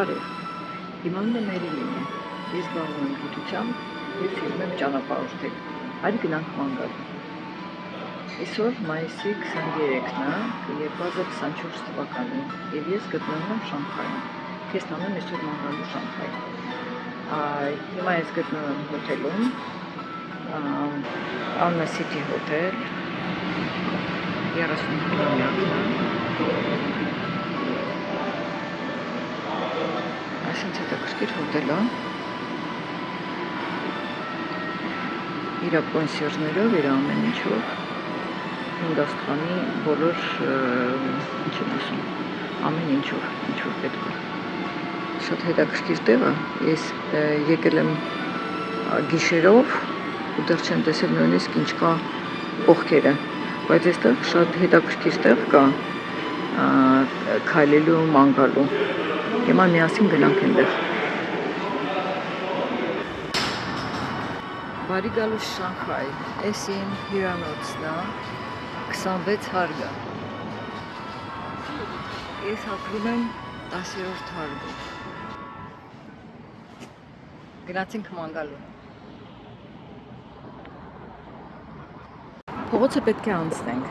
Բարև, հիմա ինը Մերիլին է, ես զբաղվում եմ գիտությամբ և սիրում եմ ճանապարհորդել, արի գնանք ման գալ։ Այսօր մայիսի 23-ն է, 2024 թվականին, և ես գտնվում եմ Շանհայում, քեզ տանեմ այսօր ման գալու Շանհայ։ Հիմա ես գտնվում եմ հոթելում, Alma City Hotel, 35-ամյակն է, այսինքն հետաքրքիր հոթել է, իր կոնսերժներով, իր ամեն ինչով, Հնդկաստանի բոլոր ամեն ինչով, ինչ-որ պետք է։ Շատ հետաքրքիր տեղ է, ես եկել եմ գիշերով ու դեռ չեմ տեսել նույնիսկ ինչ կա կողքերը, բայց այստեղ շատ հետաքրքիր տեղ կա քայլելու ու ման գալու։ Հիմա միասին գնանք այնտեղ։ Բարի գալուս Շանհայ, այս իմ հյուրանոցն է, 26 հարկը։ Ես ապրում եմ 10-րդ հարկում։ Գնացինք ման գալու։ Փողոցը պետք է անցնենք,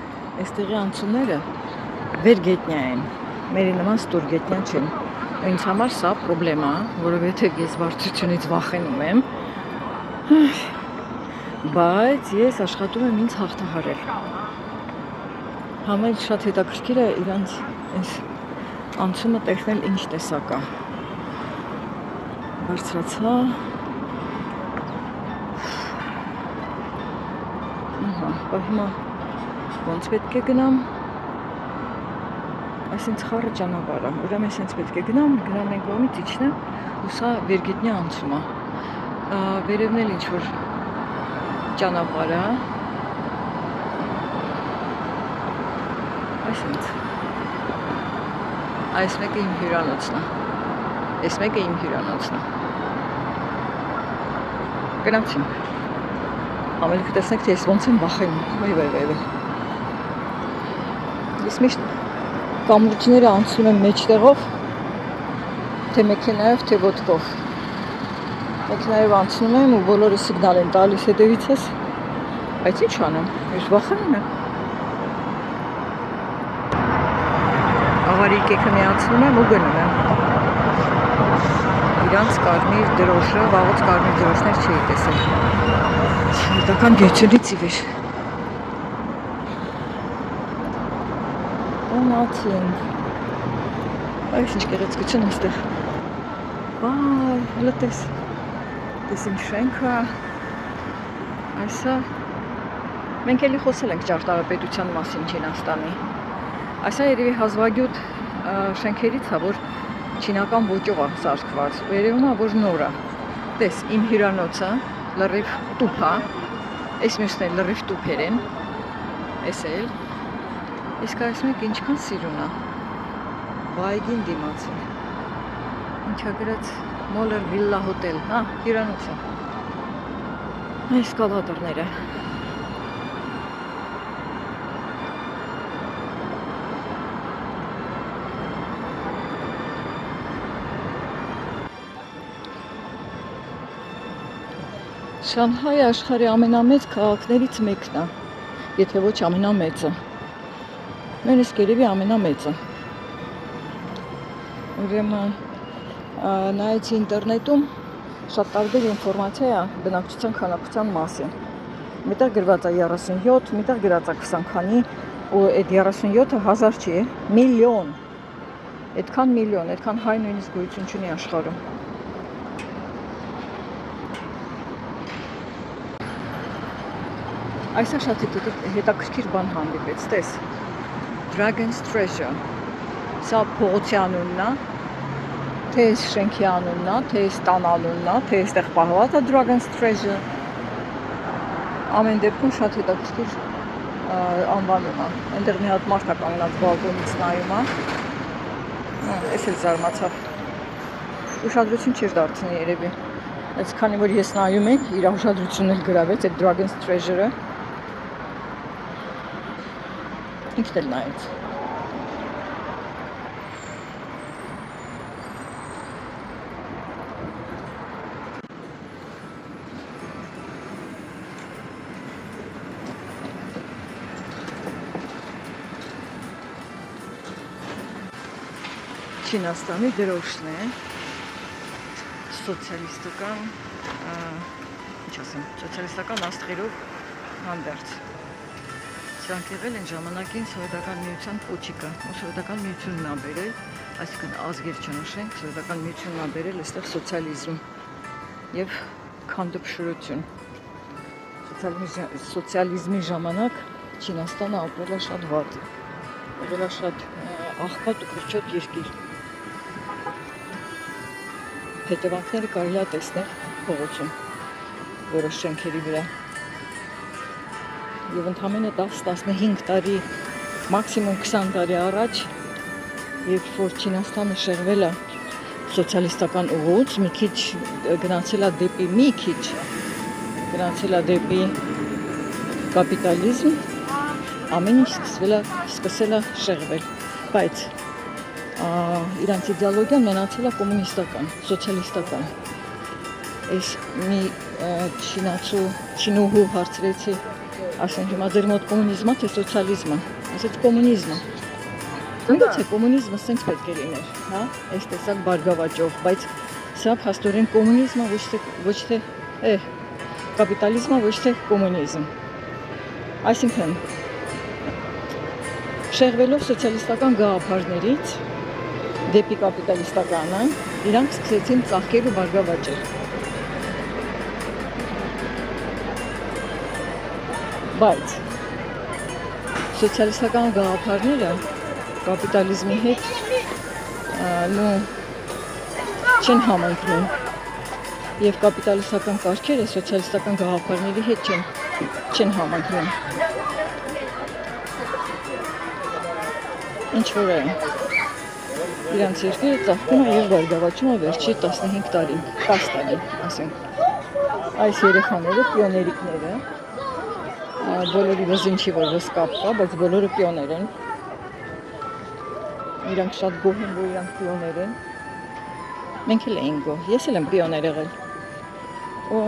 այստեղի անցումները վերգետնյա են, մերի նման ստորգետնյա չեն, ինձ համար սա պրոբլեմ է, որովհետև ես վարձությունից վախենում եմ, բայց ես աշխատում եմ ինձ հաղթահարել։ Համել շատ հետաքրքիր է իրանց անցումը տեսնել ինչ տեսակ է։ Բարձրացա, հիմա ոնց պետք է գնամ, այսինքն խառը ճանապարհ է, ուրեմն այսինքն պետք է գնամ այն կողմից իջնեմ, ու սա վերգետնյա անցում է, վերևն էլ ինչ-որ ճանապարհ է, այսինքն այս մեկը իմ հյուրանոցն է, գնացինք։ Ամենը կտեսնեք, թե ես ոնց եմ վախենում, ես միշտ կամուրջները անցնում եմ մեջտեղով, թե մեքենայով, թե ոտքով, մեքենայով անցնում եմ ու բոլորը սիգնալ են տալիս հետևիցս, բայց ինչ անեմ, ես վախենում եմ, ավարի կեքը միացնում եմ ու գնում եմ, իրանց կարմիր դրոշը, վաղուց կարմիր դրոշներ չէի տեսել, հետական գեչերից ի վեր։ Գնացինք։ Այս ինչ գեղեցկություն այստեղ։ Վայ, հələ տես ինչ շենքը։ Այսա մենք էլի խոսել ենք ճարտարապետության մասին Չինաստանի։ Այսա երևի հազվագյուտ շենքերից է, որ չինական ոճով է սարքված, ու երևում է, որ նոր է։ Տես, իմ հյուրանոցը լրիվ տուփ է, այս մյուսն էլ լրիվ տուփեր են, այս էլ, իսկ այս մեկ ինչքան սիրուն է, բայգին դիմացին, ինչա գրած Մոլեր Վիլլա հոթել, հյուրանոցը, այս կալատորները, Շանհայը աշխարհի ամենամեծ քաղաքներից մեկն է, եթե ոչ ամենամեծը, նույնիսկ երևի ամենամեծը, ուրեմն նայեցի ինտերնետում շատ տարբեր ինֆորմացիա է բնակչության քանակության մասին, միտեղ գրված է 37, միտեղ գրված է 20 քանի, ու այդ 37-ը հազար չի, միլիոն, այդքան հայ նույնիսկ գոյություն չունի աշխարհում։ Այսա շատ հետաքրքիր բան հանդիպեց, տես, Dragon's Treasure, սա փողոցի անունն է, թե այս շենքի անունն է, թե այս տան անունն է, թե այստեղ պահված է Dragon's Treasure, ամեն դեպքում շատ հետաքրքիր անվանում է, այնտեղ մի հատ մարդ է կանգնած բալկոնից նայում է, այս էլ զարմացավ, ուշադրություն չէր դարձնի երևի, այս քանի որ ես նայում եք, իր ուշադրությունն էլ գրավեց այդ Dragon's Treasure-ը, ինքն էլ նայեց։ Չինաստանի դրոշն է, սոցիալիստական, ինչ ասեմ, սոցիալիստական աստղերով հանդերձ։ Սրանք եղել են ժամանակին Սովետական միության փոչիկը, Սովետական միությունն ա բերել, այսինքն ազգեր չնշենք, Սովետական միությունն ա բերել այստեղ սոցիալիզմ եւ քանդապշրություն։ Սոցիալիզմի ժամանակ Չինաստանը ապրել է շատ վատ, ապրել է շատ աղքատ ու քրչոտ երկիր։ Հետևանքները կարելի է տեսնել փողոցում, որոշ շենքերի վրա։ Եվ ընդամենը 10-15 տարի, մաքսիմում 20 տարի առաջ, երբ որ Չինաստանը շեղվել է սոցիալիստական ուղուց, մի քիչ գնացել է դեպի կապիտալիզմ, ամեն ինչ սկսել է շեղվել, բայց իրանց իդեալոգիան մնացել է կոմունիստական, սոցիալիստական։ Այս մի չինուհու հարցրեցի, ասենք հիմա ձեր մոտ կոմունիզմա թե սոցիալիզմա, ասեց կոմունիզմը։ Ո՞նց է կոմունիզմը սենց պետք է լիներ, հա, այս տեսակ բարգավաճով, բայց սա փաստորեն կոմունիզմը ոչ թե կապիտալիզմը ոչ թե կոմունիզմ։ Այսինքն շեղվելով սոցիալիստական գաղափարներից դեպի կապիտալիստականը, իրանք սկսեցին ծաղկել ու բարգավաճել։ Բայց սոցիալիստական գաղափարները կապիտալիզմի հետ չեն համընկնում եւ կապիտալիստական կարգերը սոցիալիստական գաղափարների հետ չեն համընկնում։ Ինչ որ է իրանց երկիրը ծաղկում է եւ բարգավաճում է վերջի 15 տարին, 10 տարի, ասենք։ Այս երեխաները, պիոներիկները, բոլորի վրա ինչի որպես կապ կա, բայց բոլորը պիոներ են։ Իրանք շատ գոհ են, որ իրանք պիոներ են։ Մենք էլ ենք գոհ, ես էլ եմ պիոներ եղել։ Ու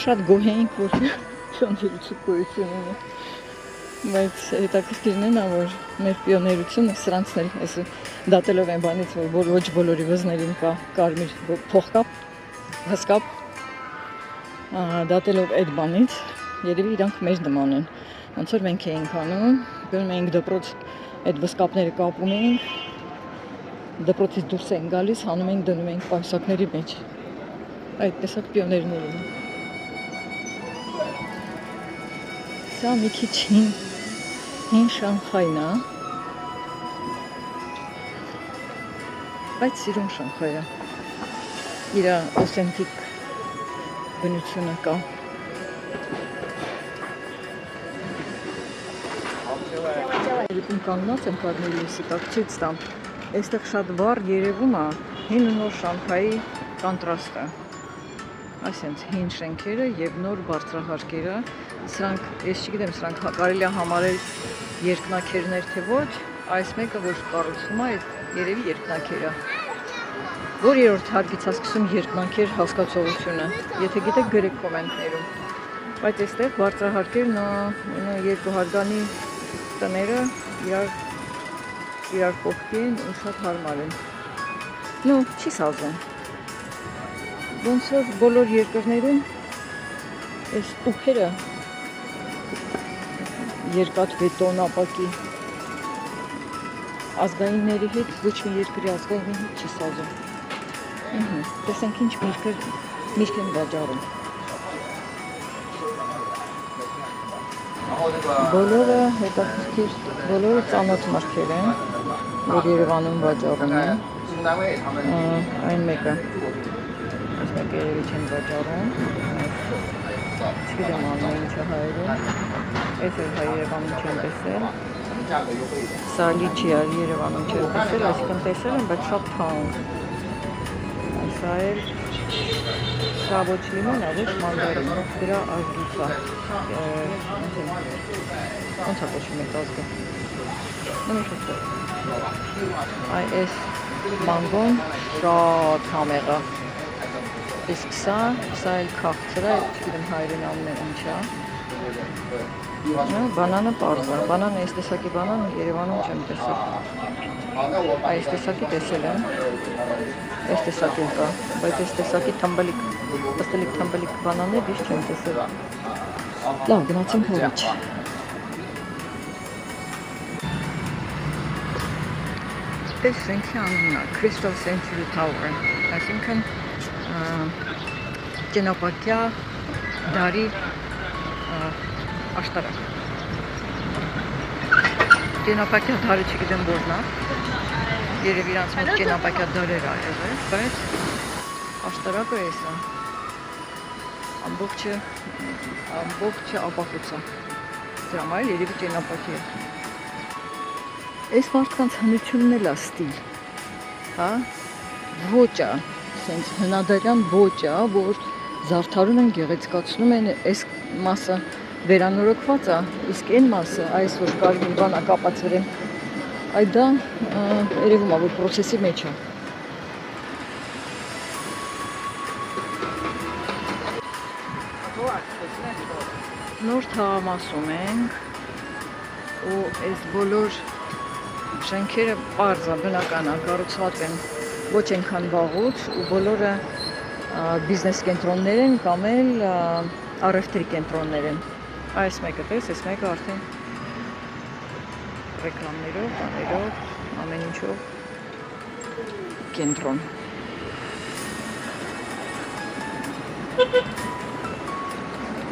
շատ գոհ ենք, որ պիոներությունը գոյություն ունի։ Բայց հետաքրքիրն է նա, որ մեր պիոներությունը սրանցն էլ դատելով այն բանից, որ ոչ բոլորի վզներին կա կարմիր փողկապ, հսկապ, դատելով այդ բանից, երևի իրանք մեզ նման են։ Ոնց որ մենք էինք անում, գնում էինք դպրոց, այդ վսկապները կապում էինք, դպրոցից դուրս էինք գալիս, հանում էինք դնում էինք պայուսակների մեջ։ Այդ տեսակ պիոներներ են։ Սա մի քիչ հին Շանհայն է, բայց սիրուն Շանհայ է։ Իր օթենտիկ բնությունը կա։ Երբ կանգնած եմ Կարմիր լույսի տակ, ցույց տամ։ Այստեղ շատ վառ երևում է հին ու նոր Շանհայի կոնտրաստը։ Այսինքն հին շենքերը եւ նոր բարձրահարկերը, սրանք, ես չգիտեմ, սրանք կարելի է համարել երկնաքերներ թե ոչ, այս մեկը որ կառուցվում է, երևի երկնաքեր է։ Որ երրորդ հարկից է սկսում երկնաքեր հասկացողությունը, եթե գիտեք գրեք կոմենտներում։ Բայց այստեղ բարձրահարկերն երկուհարկանի տները իրար կողքի են ու շատ հարմար են։ Նու, չի սազում։ Ոնց որ բոլոր երկրներում այս տուփերը երկաթ բետոն ապակի ազգայինների հետ ոչ մի երկրի ազգայինի հետ չի սազում։ Տեսենք ինչ միրգ են վաճառում։ Բոլորը հետաքրքիր, բոլորը ծանոթ մրգեր են, որ Երևանում վաճառում են։ Այն մեկը այս մեկը երևի չեն վաճառում։ Չգիտեմ անում ինչը հայերեն։ Այս էլ Երևանում չեն տեսել։ Սա լիչի է Երևանում չեն տեսել, այսինքն տեսել են, բայց շատ թանկ։ Սա էլ սա ոչ լիմոն, ոչ մանդարին, դրա ազգից է։ Ոնց է կոչվում այդ ազգը։ Այս մանգոն շատ համեղ է։ Իսկ սա էլ քաղցր է, չգիտեմ հայերեն անունը ինչ է։ Բանանը պարզ է, բանանը այս տեսակի բանան Երևանում չեմ տեսել, այս տեսակի տեսել եմ, այս տեսակի կա, բայց այս տեսակի թմբլիկ բանաներ ես չեմ տեսել, լավ գնացինք հերիչ, այս շենքի անունն է Crystal Century Tower, այսինքն ճենապակյա դարի աշտարակ, ճենապակյա դարը չգիտեմ որն է, երև իրանց մոտ ճենապակյա դարեր ա եղել, բայց աշտարակը էս է, ամբողջը ապակուց է, դրա համար երևի ճենապակյա է, այս մարդկանց հնությունն էլ է ստիլ, հա, ոչ է, սենց հնադարյան ոչ է, որ զարդարում են, գեղեցկացնում են, այս մասը վերանորոգված է, իսկ այն մասը, այս որ կարի մի բան է կապած վրեն, այդ դա երևում է, որ պրոցեսի մեջ է։ Նոր թաղամասում ենք ու այս բոլոր շենքերը պարզ է, բնական է, կառուցված են ոչ այնքան վաղուց ու բոլորը բիզնես կենտրոններ են կամ էլ առևտրի կենտրոններ են։ Այս մեկը տես, այս մեկը արդեն ռեկլամներով, բաներով, ամեն ինչով կենտրոն։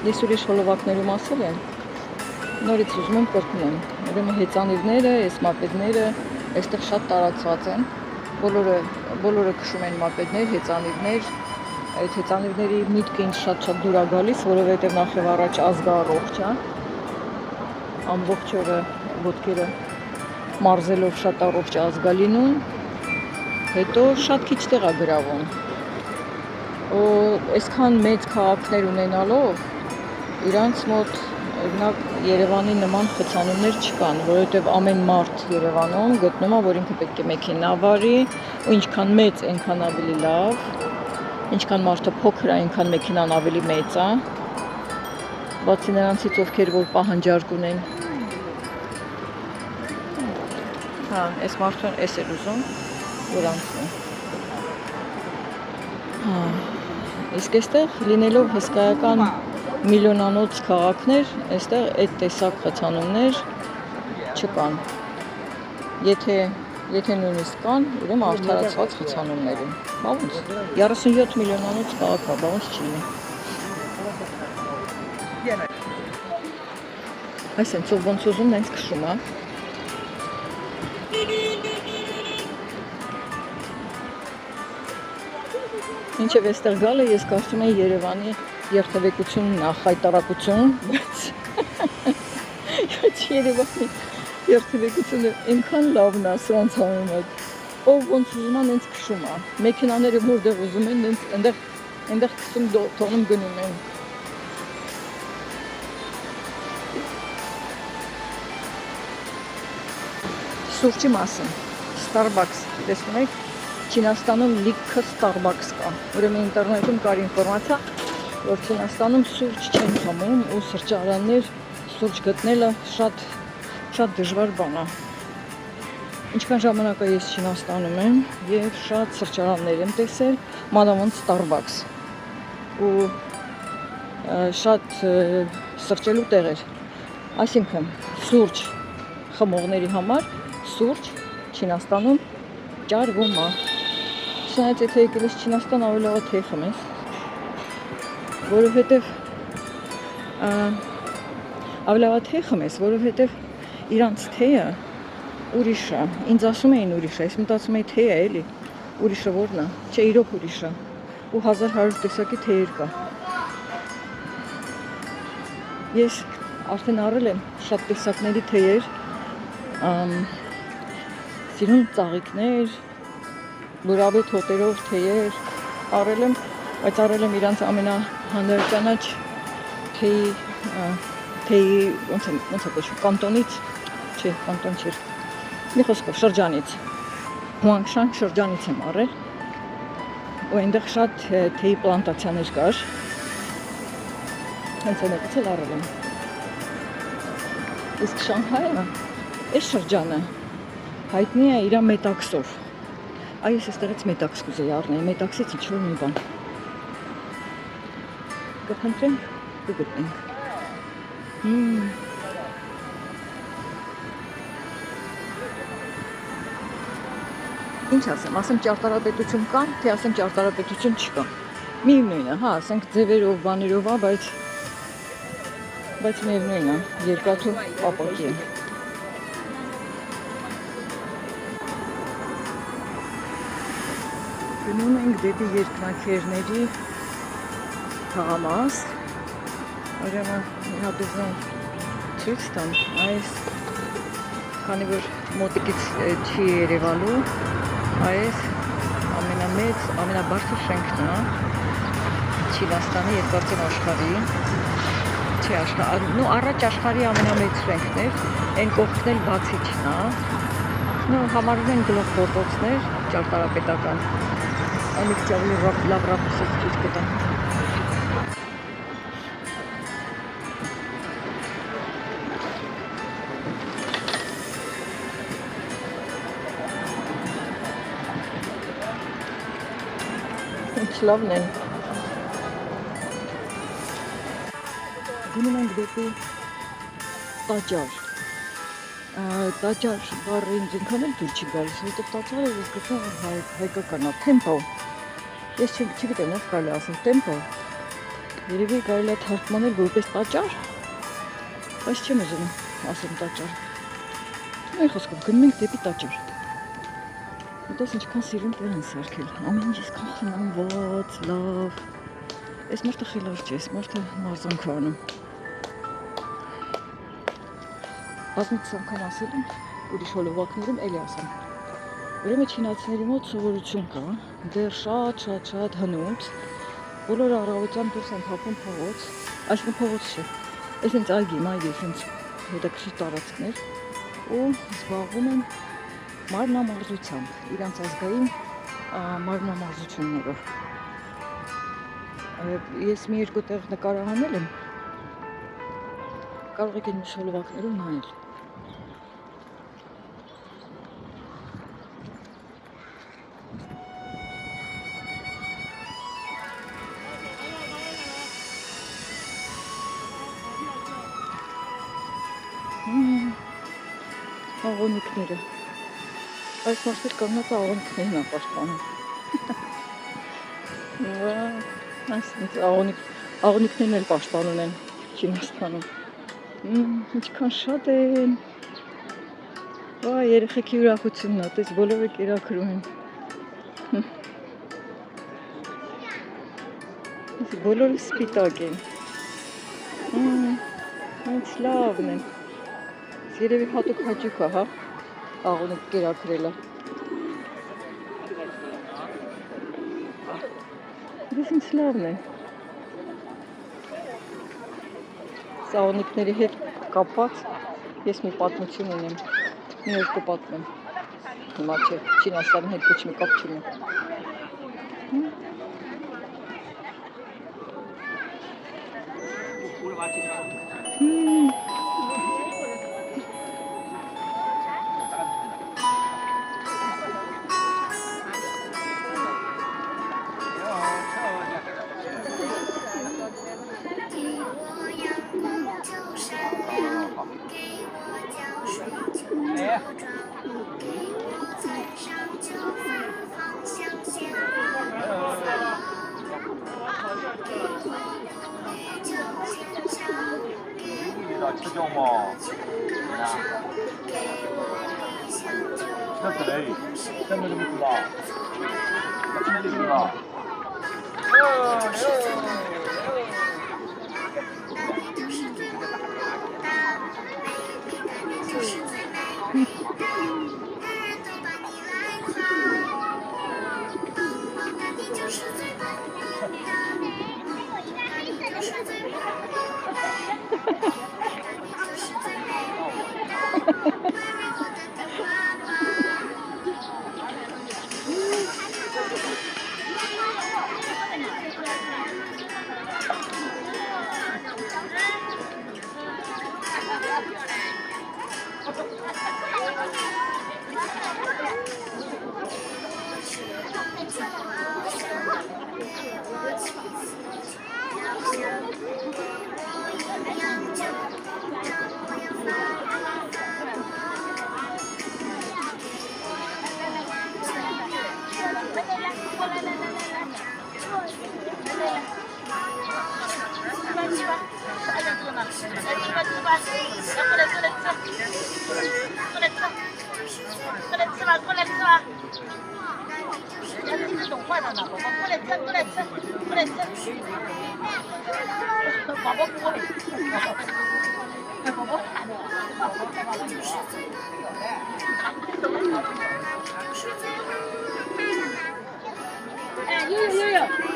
Ես ուրիշ հոլովակներում ասել եմ, նորից ուզում եմ կրկնեմ, ուրեմն հեծանիվները, այս մապետները այստեղ շատ տարածված են, բոլորը քշում են մապետներ, հեծանիվներ, այդ հեծանիվների միտքը ինձ շատ դուր է գալիս, որովհետև նախ եւ առաջ ազգը առողջ է, ամբողջ օրը ոտքերը մարզելով շատ առողջ ազգ է լինում, հետո շատ քիչ տեղ է գրավում, ու այսքան մեծ քաղաքներ ունենալով իրանց մոտ օրինակ Երևանի նման խցանումներ չկան, որովհետև ամեն մարդ Երևանում գտնում է, որ ինքը պետք է մեքենա վարի, ու ինչքան մեծ, այնքան ավելի լավ, ինչքան մարդը փոքր է, այնքան մեքենան ավելի մեծ է, բացի նրանցից ովքեր որ պահանջարկ ունեն։ Հա, այս մարդուն էս էլ ուզում, որ անցնի։ Հա, իսկ այստեղ լինելով հսկայական միլիոնանոց քաղաքներ, այստեղ այդ տեսակ խցանումներ չկան։ Եթե նույնիսկ կան, ուրեմն արդարացված խցանումներ են։ Բա ոնց 37 միլիոնանոց քաղաք է, բա ոնց չի լինի։ Այսինքն ով ոնց ուզում նենց քշում է։ Ինչև այստեղ գալը ես կարծում եմ Երևանի երթևեկությունն է, խայտարակություն, բայց Երևանի երթևեկությունը այնքան լավն է սրանց համեմատ, ով ոնց ուզում է նենց քշում է, մեքենաները որտեղ ուզում են նենց այնտեղ քսում թողնում գնում են։ Սուրճի մասին, Starbucks, տեսնում եք, Չինաստանում լիքը Starbucks կա, ուրեմն ինտերնետում կար ինֆորմացիա, որ Չինաստանում սուրճ չեն խմում ու սրճարաններ սուրճ գտնելը շատ դժվար բան է։ Ինչքան ժամանակ ես Չինաստանում եմ եւ շատ սրճարաններ եմ տեսել, մանավանդ Starbucks ու շատ սրճելու տեղեր։ Այսինքն սուրճ խմողների համար սուրճ Չինաստանում ճարվում է։ Չնայած եթե եկել ես Չինաստան ավելի լավ է թե խմես, որովհետև ավելի լավ է թե խմես, որովհետև իրանց թեյը ուրիշ է, ինձ ասում էին ուրիշ է, ես մտածում էի թե է էլի, ուրիշը որն է, չէ իրոք ուրիշ է, ու 1100 տեսակի թեյեր կա։ Ես արդեն առել եմ շատ տեսակների թեյեր, սիրուն ծաղիկներ, լուրավետ հոտերով թեյեր առել եմ, բայց առել եմ իրանց ամենահանդարճանաչ թեյի ոնց է կոչվում, կանտոնից, չէ, կանտոն չէր, մի խոսքով շրջանից, Հուանգշան շրջանից եմ առել, ու այնտեղ շատ թեյի պլանտացիաներ կար, հենց այնտեղից էլ առել եմ, Իսկ Շանհայը այս շրջանը հայտնի է իր մետաքսով։ Այ ես այստեղից մետաքս կուզեի առնել, մետաքսից ինչ-որ մի բան։ Կփնտրենք, կգտնենք։ Ինչ ասեմ ճարտարապետություն կա, թե ասեմ ճարտարապետություն չկա։ Միևնույն է, հա, ասենք ձևերով, բաներով, բայց միևնույն է, երկաթու ապակի է։ Գնում ենք դեպի երկնաքերների թաղամաս, ուրեմն հատուզեն ցույց տամ, այս քանի որ մոտիկից չի երևալու, այս ամենամեծ, ամենաբարձր շենքն է Չինաստանի երկրորդ աշխարհի, չի աշխարհի, նո առաջ աշխարհի ամենամեծ շենքն էր, այն կողքն էլ բացիչն է, նո համարվում են գլուխգործոցներ ճարտարապետական, ամիք ճավլի լավ ռապուսից ցույց կտամ։ Լավն են։ Գնում ենք դեպի տաճար։ Տաճար բառը ինձ ինքան էլ դուր չի գալիս, որովհետև տաճարը ես գտնում եմ հայկական է, տեմպլ։ Ես չգիտեմ, ով կարելի ասել տեմպլ։ Երևի կարելի է թարգմանել որպես տաճար, բայց չեմ ուզում ասեմ տաճար։ Մի խոսքով գնում ենք դեպի տաճար։ Դες ինչքան սիրուն տեղ են սարքել, ամեն ինչ իսկան խնամված, լավ։ Այս մարդը խելառ չէ, այս մարդը մարզանք է անում։ Բազմիցս անգամ ասել եմ, ուրիշ հոլովակներում էլի ասեմ։ Ուրեմն չինացիների մոտ սովորություն կա, դեռ շատ հնուց, բոլոր առավոտյան դուրս են թափում փողոց, այսինքն փողոց չէ, այսինքն այգի, այսինքն հետաքրքիր տարածքներ ու զբաղվում են մարմնամարզությամբ, իրանց ազգային մարմնամարզություններով։ Ես մի երկու տեղ նկարահանել եմ, կարող եք այն հոլովակներում նայել։ Աղոնիկները։ Այս մարդիկ կանգնած աղոնիկներն են պաշտպանում։ Աղոնիկներն էլ պաշտպանում են Չինաստանում։ Ինչքան շատ են։ Վայ, երեխեքի ուրախությունն է, տես բոլորը կերակրում են։ Բոլորը սպիտակ են։ Ինչ լավն են։ Երևի հատուկ հաճույք է, հա, աղոնիկ կերակրելը։ Դες ինչ լավն է։ Աղոնիկների հետ կապված ես մի պատմություն ունեմ, մի օր կպատմեմ։ Հիմա չէ, Չինաստանի հետ ոչ մի կապ չունի։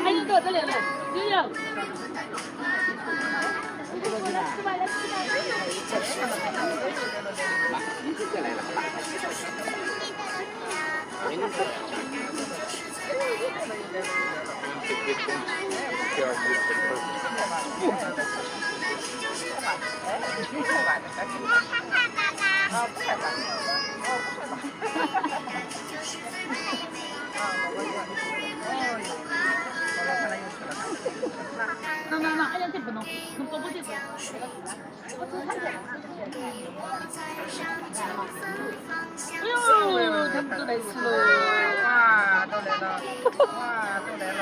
还有多这里了，悠悠。那，哎呀，这不弄，弄宝宝这个，我做菜去。哎呦，他们都来吃了，哇，都来了，哇，都来了。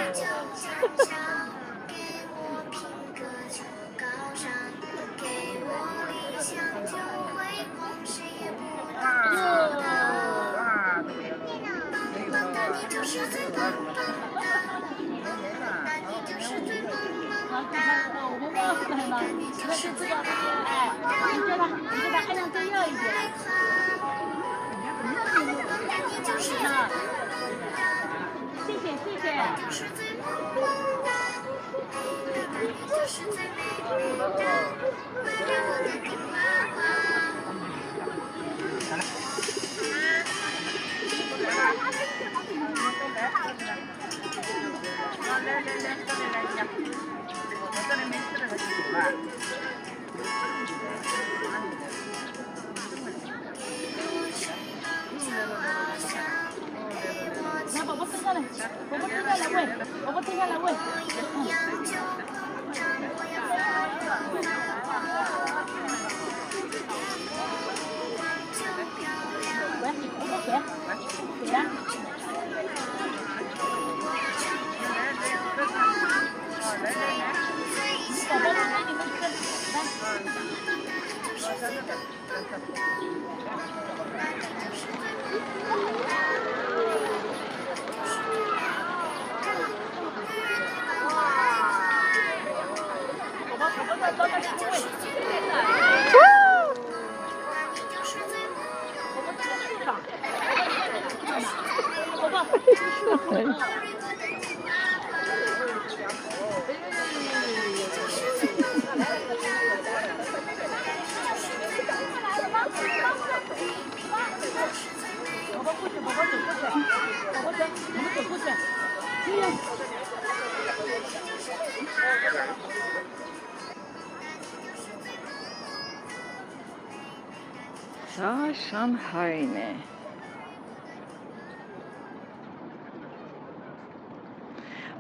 Սա Շանհայն է։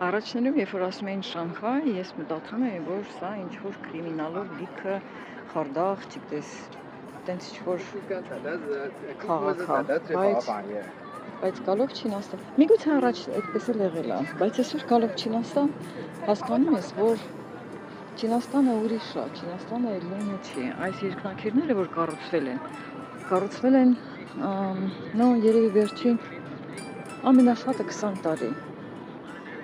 Առաջներում, երբ որ ասում էին Շանհայ, ես մտածում էի, որ սա ինչ-որ կրիմինալով լիքը խարդախ, չգիտես, տենց ինչ-որ քաղաք է, բայց գալով Չինաստան, միգուցե առաջ այդպես էլ եղել է, բայց այսօր գալով Չինաստան, հասկանում ես, որ Չինաստանը ուրիշ է, Չինաստանը լույնը չի, այս երկնաքերները, որ կառուցվել են երևի վերջին ամենաշատը 20 տարի,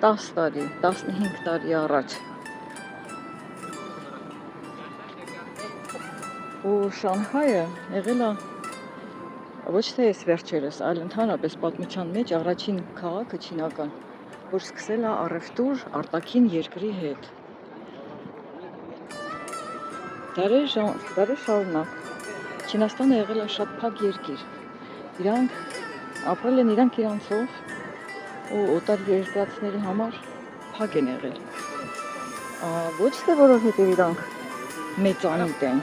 10 տարի, 15 տարի առաջ։ Ու Շանհայը եղել է ոչ թե այս վերջերս, այլ ընդհանրապես պատմության մեջ առաջին քաղաքը չինական, որ սկսել է առևտուր արտաքին երկրի հետ։ Դարեր շարունակ Չինաստանը եղել է շատ փակ երկիր։ Իրանք ապրել են իրանցով ու օտարերկրացիների համար փակ են եղել։ Ոչ թե որովհետև իրանք մեծանիտ են,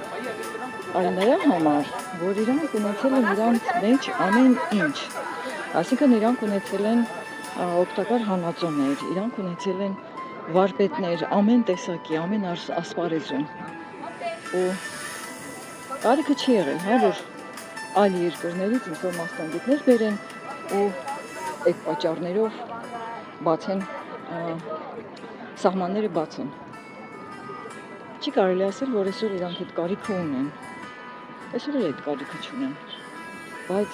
այլ նրա համար, որ իրանք ունեցել են իրանք մեջ ամեն ինչ։ Այսինքն իրանք ունեցել են օգտակար հանածոներ, իրանք ունեցել են վարպետներ, ամեն տեսակի, ամեն ասպարեզում։ Ու կարիքը չի եղել, հա, որ այլ երկրներից ինչ-որ մասնագետներ բերեն ու այդ պատճառներով բացեն, սահմանները բացեն։ Չի կարելի ասել, որ այսօր իրանք այդ կարիքը ունեն։ Այսօր էլ այդ կարիքը չունեն, բայց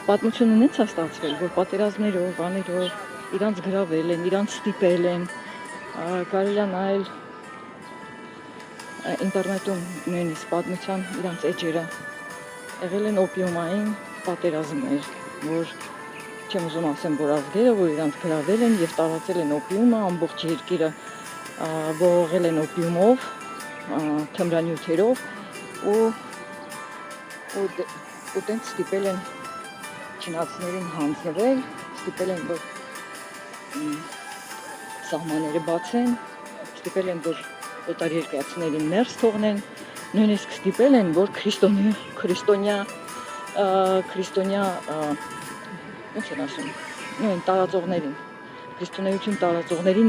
պատմությունը նենց է ստացվել, որ պատերազմներով, բաներով իրանց գրավել են, իրանց ստիպել են, կարելի է նայել ինտերնետում նույնիսկ պատմության իրանց էջերը, եղել են օպիումային պատերազմներ, որ չեմ ուզում ասեմ, որ ազգերը, որ իրանց գրավել են և տարածել են օպիումը, ամբողջ երկիրը ողողել են օպիումով, թմրանյութերով ու տենց ստիպել են չինացիներին հանձնվել, ստիպել են, որ սահմանները բացեն, ստիպել են, որ օտարերկրացիներին ներս թողնեն, նույնիսկ ստիպել են, որ քրիստոնյա ինչ են ասում, նույն տարածողներին, քրիստոնեություն տարածողներին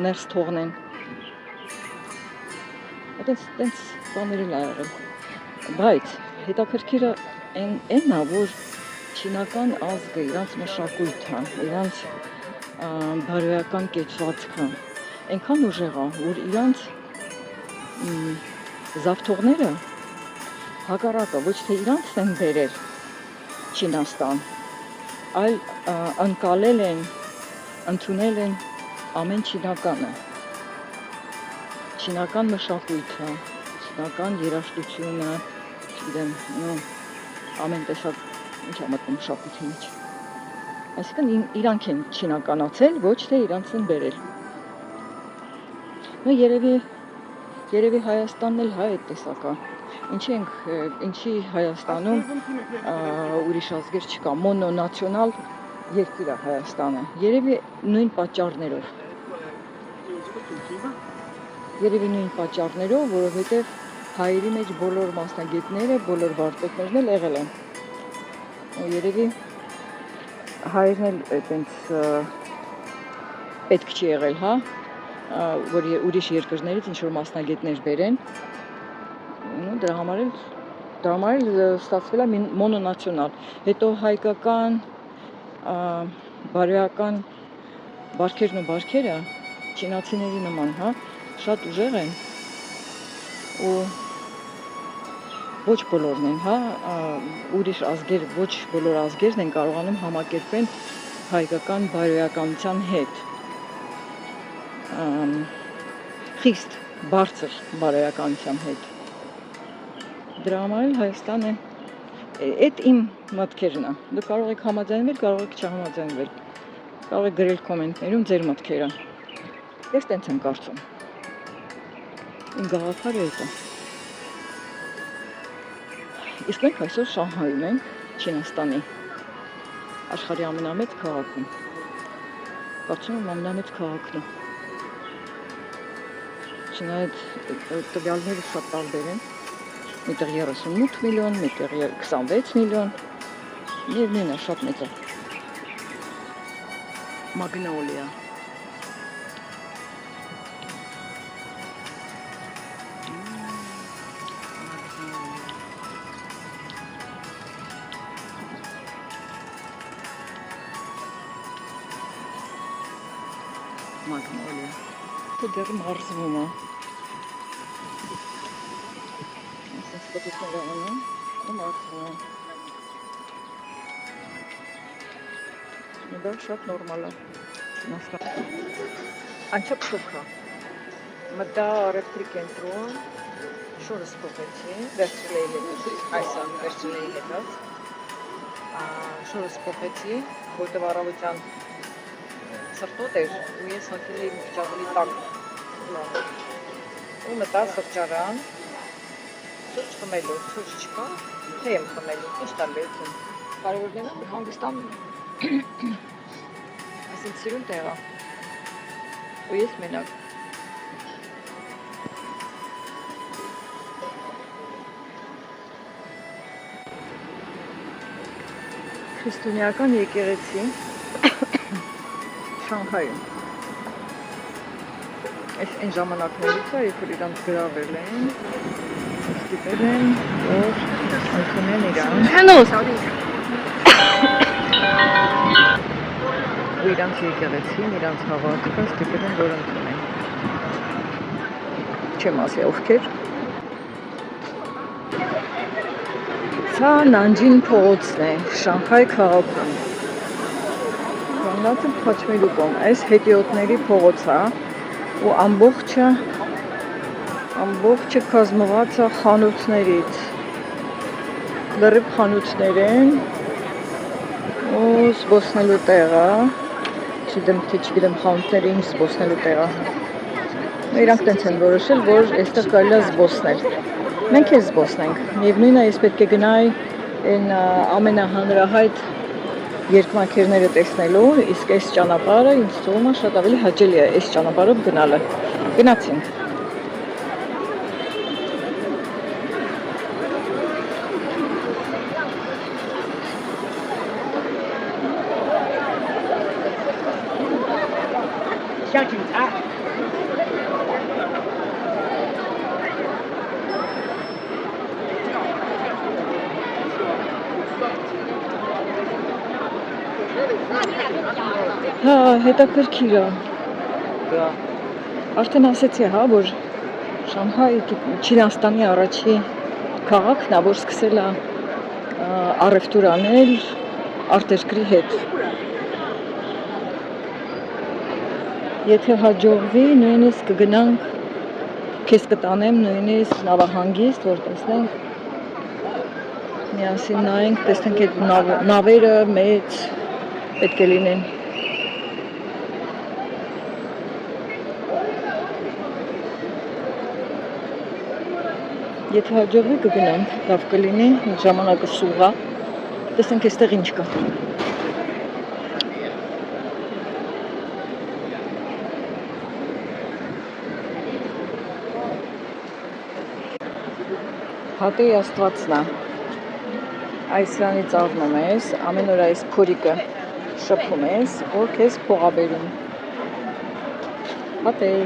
ներս թողնեն։ Այդպես բաներ էլ ա եղել, բայց հետաքրքիրը այն է, որ չինական ազգը, իրանց մշակույթը, իրանց բարոյական կեցվածքը այնքան ուժեղ է, որ իրանց զավթողները հակառակը ոչ թե իրանց են բերել Չինաստան, այլ ընկալել են, ընդունել են ամեն չինականը, չինական մշակույթը, չինական երաժշտությունը, չգիտեմ, ամեն տեսակ ինչ է մտնում մշակույթի մեջ։ Այսինքն իրանք են չինականացել, ոչ թե իրանց են բերել։ Երևի Հայաստանն էլ այդ տեսակա։ Ինչի Հայաստանում ուրիշ ազգեր չկա, մոնոնացիոնալ երկիր է Հայաստանը։ Երևի նույն պատճառներով, որովհետև հայերի մեջ բոլոր մասնագետները, բոլոր վարպետներն էլ եղել են։ Երևի հայերն էլ այտենց պետք չի եղել, հա, որ ուրիշ երկրներից ինչ-որ մասնագետներ բերեն, դրա համար էլ ստացվել է մոնոնացիոնալ, հետո հայկական, բարոյական բարքերն ու բարքերը չինացիների նման, հա, շատ ուժեղ են ու ոչ բոլորն են, հա, ուրիշ ազգեր, ոչ բոլոր ազգերն են կարողանում համակերպեն հայկական բարոյականության հետ, խիստ բարձր բարոյականության հետ։ Դրա համար էլ Հայաստանը, այդ իմ մտքերն է, դու կարող եք համաձայնվել, կարող եք չհամաձայնվել, կարող եք գրել կոմենտներում ձեր մտքերը, ես տենց եմ կարծում, իմ գաղափարը էդ է։ Իսկ մենք այսօր Շանհայում ենք, Չինաստանի, աշխարհի ամենամեծ քաղաքում, կարծում եմ ամենամեծ քաղաքն է, չնայած տվյալները շատ տարբեր են, միտեղ 38 միլիոն, միտեղ 26 միլիոն, միևնույն է, շատ մեծ է, Մագնոլիա։ Մագնոլիա, դեռ մարզվում է, ասենց պատուսներ անում ու մարզվում է, դա շատ նորմալ է, անչափ շոք է, մտա առևտրի կենտրոն, շորս փոխեցի, վերցրել էի հետած, շորս փոխեցի, որտև առավոտյան սրտոտ էր ու ես հակել էի մի քիչ ավելի տաք ու մտա սրճարան, սուրճ խմելու, սուրճ չկա, թե եմ խմելու, ինչ տարբերություն, կարևորն է որ հանգստան ասենց սիրուն տեղ է ու ես մենակ Քրիստոնեական եկեղեցի Շանհայում։ Այս այն ժամանակներից է, երբ որ իրանց գրավել են, ստիպել են, որ ընդունեն իրան։ Ու իրանց եկեղեցին, իրանց հավատքը ստիպել են, որ ընդունեն։ Չեմ ասի ովքեր։ Սա Նանջին փողոցն է, Շանհայ քաղաքում։ Կանգնած եմ Խաչմերուկում, այս հետիոտների փողոց է, ու ամբողջը կազմված է խանութներից։ Լրիվ խանութներ են, ու զբոսնելու տեղ է, չգիտեմ խանութները ինչ զբոսնելու տեղ է։ Իրանք տենց են որոշել, որ այստեղ կարելի է զբոսնել։ Մենք էլ զբոսնենք, միևնույն է, ես պետք է գնայի այն ամենահանրահայտ երկմաքերները տեսնելու, իսկ այս ճանապարհը ինձ թվում է շատ ավելի հաճելի է այս ճանապարհով գնալը։ Գնացինք։ Հա, հետաքրքիր է։ Արդեն ասեցի, հա, որ Շանհայ Չինաստանի առաջին քաղաքն է, որ սկսել է առևտուր անել արտերկրի հետ։ Եթե հաջողվի, նույնիսկ կգնանք, քեզ կտանեմ նույնիսկ նավահանգիստ, որ տեսնենք, միասին նայենք, տեսնենք այդ նավերը մեծ պետք է լինեն։ Եթե հաջողվի կգնանք, լավ կլինի, ժամանակը սուղ է, տեսնենք այստեղ ինչ կա։ Հատեի Աստվածն է, այս սրանից առնում ես, ամեն օր այս փորիկը շփում ես, որ քեզ փող է բերում։ Հատեի։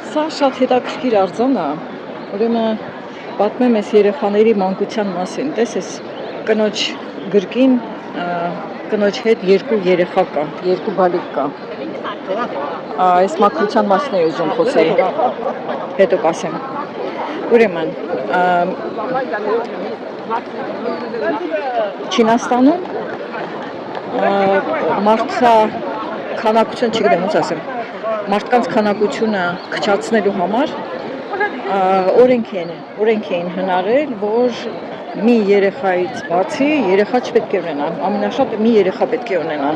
Սա շատ հետաքրքիր արձան է, ուրեմն պատմեմ ես երեխաների մանկության մասին, տեսես կնոջ գրկին, կնոջ հետ երկու երեխա կա, երկու բալիկ կա, այս մաքրության մասն է ուզում խոսել, հետո կասեմ, ուրեմն Չինաստանում մարդկա քանակություն, չգիտեմ ոնց ասեմ, մարդկանց քանակությունը քչացնելու համար օրենք էին հնարել, որ մի երեխայից բացի երեխա չպետք է ունենան, ամենաշատը մի երեխա պետք է ունենան։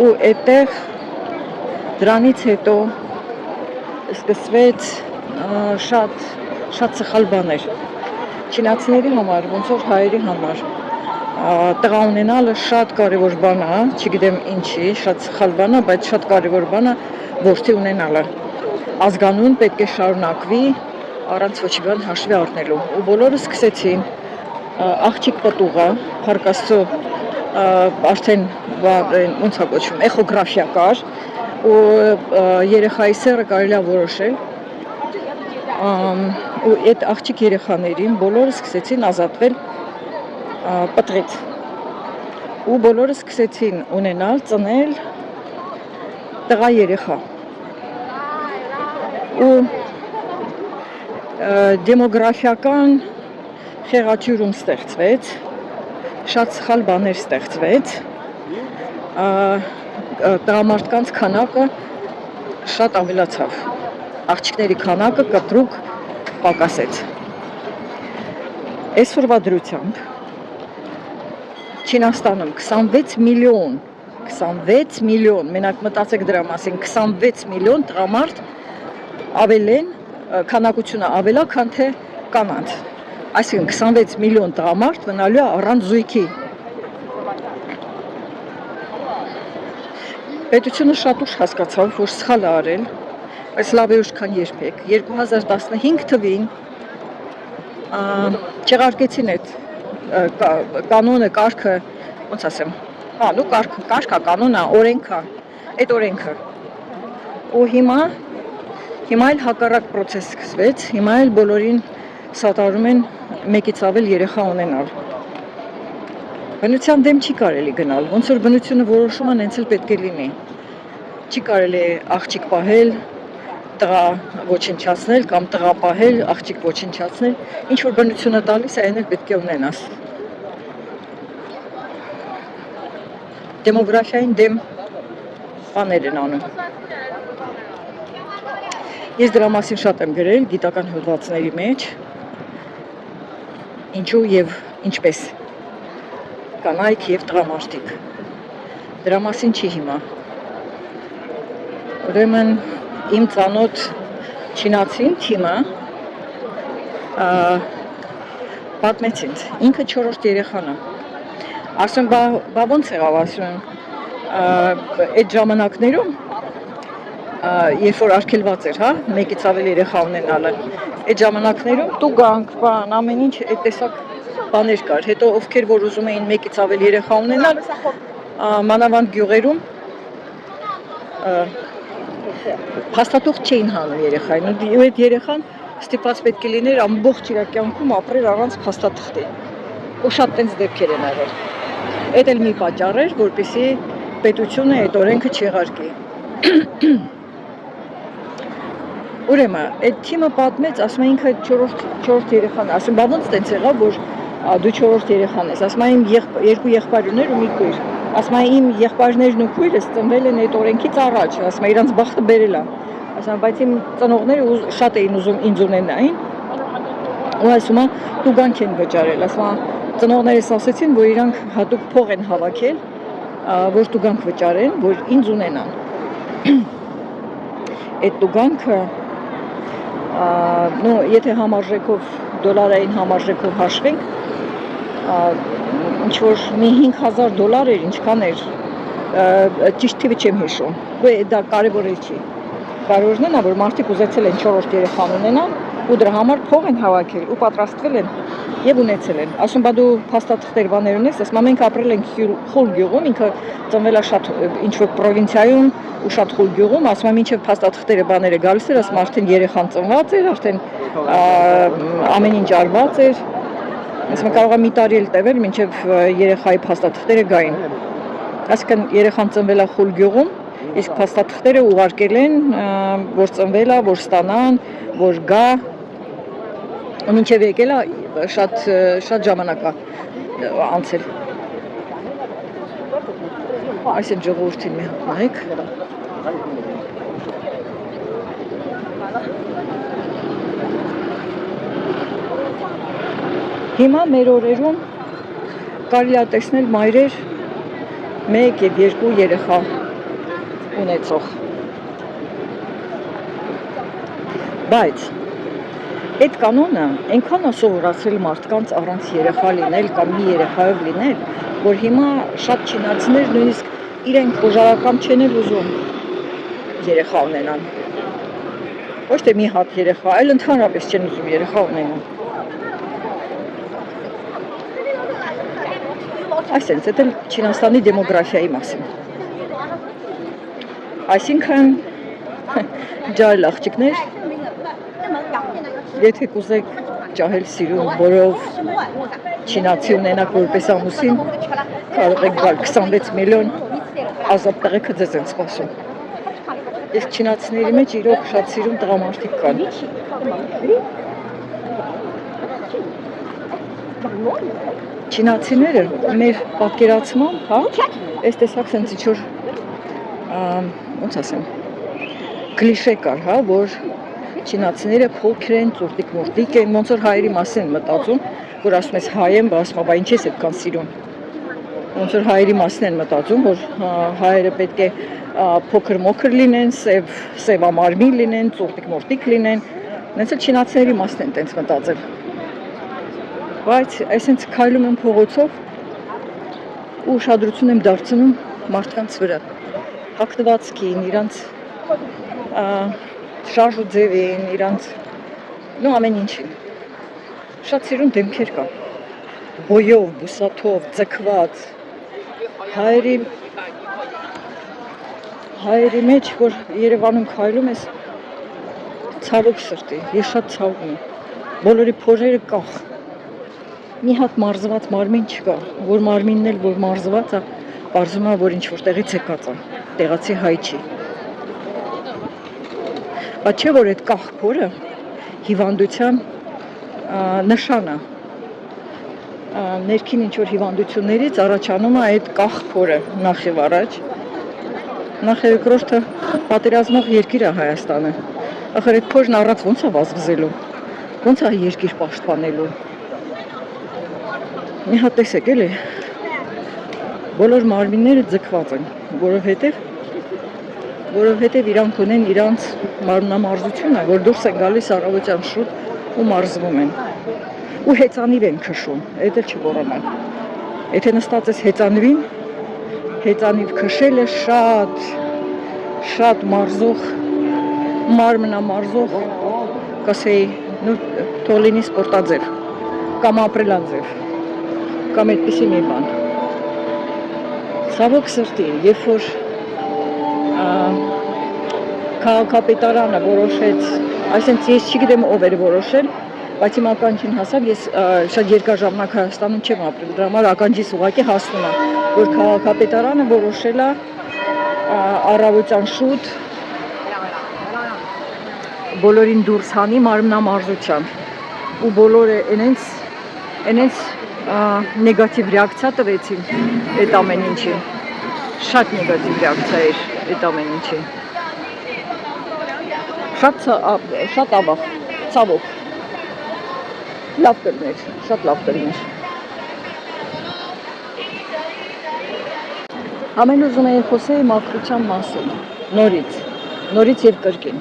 Ու այդտեղ դրանից հետո սկսվեց շատ սխալ բաներ։ Չինացիների համար, ոնց որ հայերի համար տղա ունենալը շատ կարևոր բան է, չգիտեմ ինչի, շատ սխալ բան է, բայց շատ կարևոր բան է որդի ունենալը։ Ազգանուն պետք է շարունակվի առանց ոչ մի բան հաշվի առնելու։ Ու բոլորը սկսեցին աղջիկ պտուղը, Փառք Աստծո, արդեն ոնց է կոչվում, էխոգրաֆիա կար, ու երեխայի սեռը կարելի է որոշել։ Ու այդ աղջիկ երեխաներին բոլորը սկսեցին ազատվել պտրից ու բոլորը սկսեցին ունենալ, ծնել տղա երեխա ու դեմոգրաֆիական խեղաթյուրում ստեղծվեց, շատ սխալ բաներ ստեղծվեց, տղամարդկանց քանակը շատ ավելացավ, աղջիկների քանակը կտրուկ պակասեց։ Այսօրվա դրությամբ Չինաստանում 26 միլիոն 26 միլիոն, մենակ մտածեք դրա մասին, 26 միլիոն տղամարդ ավել են, քանակությունը ավելա, քան թե կանանց։ Այսինքն 26 միլիոն տղամարդ մնալու է առանց զույգի։ Պետությունը շատ ուշ հասկացավ, որ սխալ է արել, բայց լավ է ուշ, քան երբեք։ 2015 թվին չեղարկեցին այդ կանոնը, կարգը, ոնց ասեմ, կարգա, կանոնը, օրենքա, այդ օրենքը։ Ու հիմա էլ հակառակ պրոցես սկսվեց, հիմա էլ բոլորին սատարում են մեկից ավել երեխա ունենալ։ Բնության դեմ չի կարելի գնալ, ոնց որ բնությունը որոշում է, հենց էլ պետք է լինի։ Չի կարելի աղջիկ պահել, տղա ոչնչացնել կամ տղա պահել, աղջիկ ոչնչացնել, ինչ որ բնությունը տալիս է, այն էլ պետք է ունենաս։ Դեմոգրաֆիային դեմ բաներ են անում։ Ես դրա մասին շատ եմ գրել գիտական հոդվածների մեջ, ինչու եւ ինչպես կանայք եւ տղամարդիկ։ Դրա մասին չի հիմա։ Ուրեմն իմ ծանոթ չինացին թիմը պատմեց ինձ, ինքը 4-րդ երեխան է։ Ասում բա ոնց եղավ, ասում այդ ժամանակներում երբ որ արգելված էր, հա, մեկից ավել երեխա ունենալը, այդ ժամանակներում տուգանք, բան, ամեն ինչ այդ տեսակ բաներ կար։ Հետո ովքեր որ ուզում էին մեկից ավել երեխա ունենալ, մանավանդ գյուղերում փաստաթուղթ չէին հանում երեխային, ու այդ երեխան ստիպված պետք է լիներ ամբողջ իր կյանքում ապրել առանց փաստաթղթի։ Ու շատ տենց դեպքեր են եղել։ Այդ էլ մի պատճառ էր, որպեսզի պետությունը այդ օրենքը չեղարկի։ Ուրեմն, այդ թիմը պատմեց, ասում է ինքը 4-րդ երեխան, ասում բա ոնց տենց եղավ, որ դու 4-րդ երեխան ես, ասում է իմ երկու եղբայրներ ու մի քույր, ասում է իմ եղբայրներն ու քույրս ծնվել են այդ օրենքից առաջ, ասում է իրանց բախտը բերել է, ասում է բայց իմ ծնողները շատ էին ուզում ինձ ունենային, ու ասում է տուգանք են վճարել, ասում է ծնողներս ասեցին, որ իրանք հատուկ փող են հավաքել, որ տուգանք վճարեն, որ ինձ ունենան։ Այդ տուգանքը եթե համարժեքով, դոլարային համարժեքով հաշվենք, ինչ որ մի $5,000 էր, ինչքան էր, ճիշտ թիվը չեմ հիշում, դա կարևոր չի։ Կարևորն է, որ մարդիկ ուզեցել են 4-րդ երեխան ունենան, ու դրա համար փող են հավաքել ու պատրաստվել են եւ ունեցել են։ Ասում բա դու փաստաթղթեր բաներ ունես, ասում մենք ապրել ենք խուլ գյուղում, ինքը ծնվել է շատ ինչ որ պրովինցիայում ու շատ խուլ գյուղում, ասում մինչեւ փաստաթղթերը բաները գալիս էր, ասում արդեն երեխան ծնված էր, արդեն ամեն ինչ արված էր։ Ասում կարող է մի տարի էլ տևել, մինչեւ երեխայի փաստաթղթերը գային։ Այսինքն երեխան ծնվել է խուլ գյուղում, իսկ փաստաթղթերը ուղարկել են, որ ծնվել է, որ ստանան, որ գա, ու մինչև եկել է շատ ժամանակ է անցել։ Այս են ժողովրդին մի հատ նայեք։ Հիմա մեր օրերում կարելի է տեսնել մայրեր 1 եւ 2 երեխա ունեցող։ Բայց այդ կանոնը այնքան է սովորացրել մարդկանց առանց երեխա լինել կամ մի երեխայով լինել, որ հիմա շատ չինացիներ նույնիսկ իրենք խոժարական չեն էլ ուզում երեխա ունենան։ Ոչ թե մի հատ երեխա, այլ ընդհանրապես չեն ուզում երեխա ունենալ։ Այսինքն, դա Չինաստանի դեմոգրաֆիայի մասին։ Այսինքն, ջահել աղջիկներ, եթե կուզեք ջահել սիրուն, որով չինացի ունենաք որպես ամուսին, կարող եք գալ 26 միլիոն ազատ տղեկը ձեզ են սպասում։ Իսկ չինացիների մեջ իրոք շատ սիրուն տղամարդիկ կան։ Չինացիները մեր պատկերացմամբ, հա, այս տեսակ սենց ինչ-որ, ոնց ասեմ, կլիշե կար, հա, որ չինացիները փոքր են, ծուրտիկ-մուրտիկ են, ոնց որ հայերի մասին մտածում, որ ասում ես հայ եմ, ասում բա ինչ ես այդքան սիրուն։ ոնց որ հայերի մասն են մտածում, որ հայերը պետք է փոքր մոքր լինեն, սևամարմին լինեն, ծորտիկ մորտիկ լինեն, նենց էլ չինացիների մասն են տենց մտածել։ Բայց այսենց քայլում եմ փողոցով ու ուշադրություն եմ դարձնում մարդկանց վրա, հագնվածքին, իրանց շարժ ու ձևին, իրանց ամեն ինչին։ Շատ սիրուն դեմքեր կա, բոյով, բուսաթով, ձգված, հայերի մեջ, որ Երևանում քայլում ես, ցավոք սրտի, ես շատ ցավում եմ, բոլորի փորերը կախ, մի հատ մարզված մարմին չկա, որ մարմինն էլ, որ մարզված է, պարզում է, որ ինչ-որ տեղից եկած է, տեղացի հայ չի։ Բայց չէ, որ այդ կախ փորը հիվանդության նշան է, ներքին ինչ-որ հիվանդություններից առաջանում է այդ կախ փորը նախ եւ առաջ, նախ եւ երկրորդը պատերազմող երկիր է Հայաստանը, ախր այդ փորն առած ոնց է վազվզելու, ոնց է երկիր պաշտպանելու, մի հատ տեսեք էլի, բոլոր մարմինները ձգված են, որովհետև իրանք ունեն իրանց մարմնամարզությունը, որ դուրս են գալիս առավոտյան շուտ ու մարզվում են, ու հեծանիվ են քշում, այդ էլ չմոռանալ, եթե նստած ես հեծանիվին, հեծանիվ քշելը շատ մարզող, մարմնամարզող, կասեի, թող լինի սպորտաձև, կամ ապրելաձև, կամ այդպիսի մի բան։ Ցավոք սրտի, երբ որ քաղաքապետարանը որոշեց, այսինքն ես չգիտեմ ով էր որոշել, բայց իմ ականջին հասավ, ես շատ երկար ժամանակ Հայաստանում չեմ ապրել, դրա համար ականջիս ուղղակի հասնում է, որ քաղաքապետարանը որոշել է առավոտյան շուտ բոլորին դուրս հանի մարմնամարզությամբ ու բոլորը այնց նեգատիվ ռեակցիա տվեցին այդ ամեն ինչին, շատ նեգատիվ ռեակցիա էր այդ ամեն ինչին, շատ աբախ, ցավոք, լավ կլներ, շատ լավ կլներ։ Ամեն ուզում էի խոսեի մաքրության մասին, նորից և կրկին։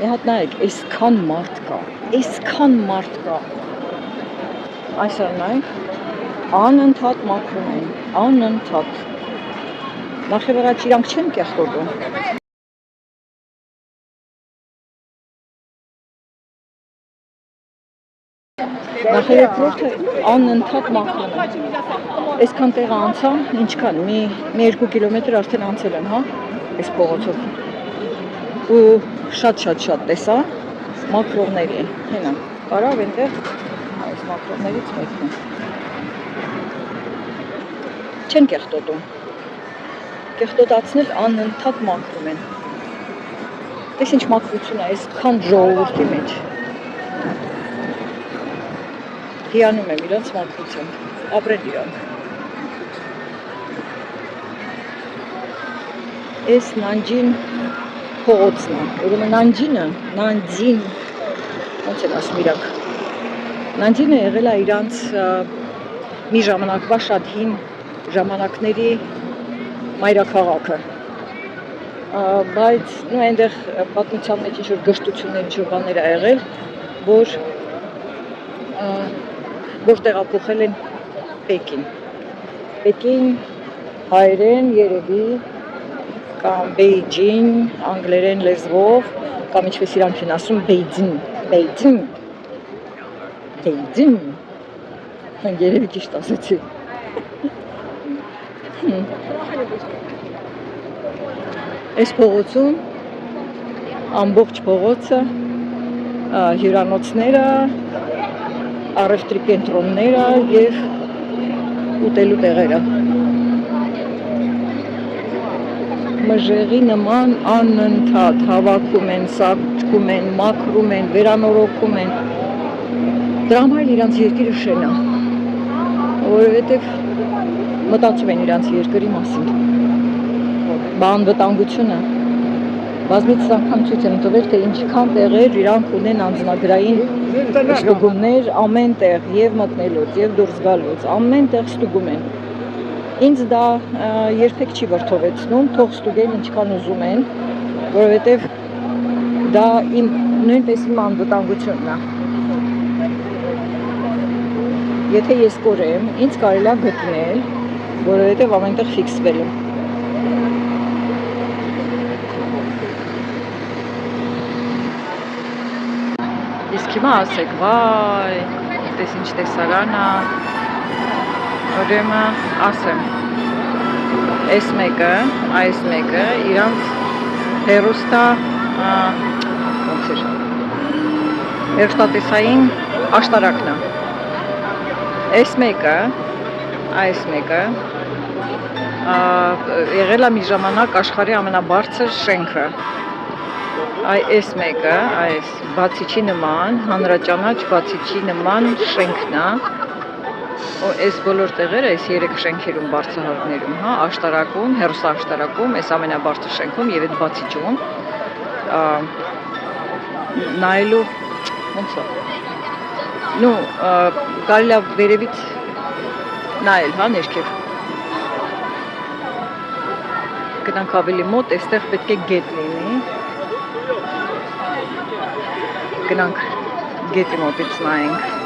Մի հատ նայեք, այսքան մարդ կա, այսօր նայեք, անընդհատ մաքրում են, անընդհատ։ Նախ եւ առաջ իրանք չեն կեղտոտում։ Նախ եւ երկրորդը անընդհատ մաքրում են։ Այսքան տեղ անցա, ինչքան, մի 2 կիլոմետր արդեն անցել եմ, հա, այս փողոցով։ Ու շատ տեսա մաքրողների, հենա, կարավ այնտեղ այս մաքրողներից մեկն է։ Չեն կեղտոտում։ Կեղտոտացնել անընդհատ մաքրում են։ Տես ինչ մաքրություն է, այսքան ժողովրդի մեջ։ Հիանում եմ իրանց մաքրությամբ, ապրել իրանք։ Այս Նանջին փողոցն է, ուրեմն Նանջին, ոնց են ասում իրանք։ Նանջինը եղել է իրանց մի ժամանակվա շատ հին ժամանակների մայրաքաղաքը։ Բայց այնտեղ պատմության մեջ ինչ-որ գժտություններ, ինչ-որ բաներ ա եղել, որ տեղափոխել են Պեկին, հայերեն երևի, կամ Բեյջին, անգլերեն լեզվով, կամ ինչպես իրանք են ասում Բեյջին, երևի ճիշտ ասեցի։ Այս փողոցում, ամբողջ փողոցը, հյուրանոցները, առևտրի կենտրոնները և ուտելու տեղերը։ Մժեղի նման անընդհատ հավաքում են, սարքում են, մաքրում են, վերանորոգում են։ Դրա համար իրանց երկիրը շեն է, որովհետև մտածում են իրանց երկրի մասին։ Անվտանգությունը բազմիցս անգամ ցույց եմ տվել, թե ինչքան տեղեր իրանք ունեն անձնագրային ստուգումներ ամեն տեղ, և մտնելուց, և դուրս գալուց, ամեն տեղ ստուգում են։ Ինձ դա երբեք չի վրդովեցնում, թող ստուգեն ինչքան ուզում են, որովհետև դա նույնպես իմ անվտանգությունն է։ Եթե ես կորեմ, ինձ կարելի է գտնել, որովհետև ամենտեղ ֆիքսվել եմ։ Իսկ հիմա ասեք, վայ, տես ինչ տեսարան է, ուրեմն ասեմ, այս մեկը, իրանց հերոստա, ոնց էր, հերոստատեսային աշտարակն է։ Այս մեկը, եղել է մի ժամանակ աշխարհի ամենաբարձր շենքը։ Այս մեկը, բացիչի նման, հանրաճանաչ բացիչի նման շենքն է։ Այս բոլոր տեղերը, այս 3 շենքերում բարձրահարներում, հա, աշտարակում, հերոսաշտարակում, այս ամենաբարձր շենքում եւ այդ բացիչում նայելու ոնց է։ Նու կարելի է վերևից նայել, հա, ներքև։ Գնանք ավելի մոտ, այստեղ պետք է գետ լինի։ Գնանք գետի մոտից նայենք։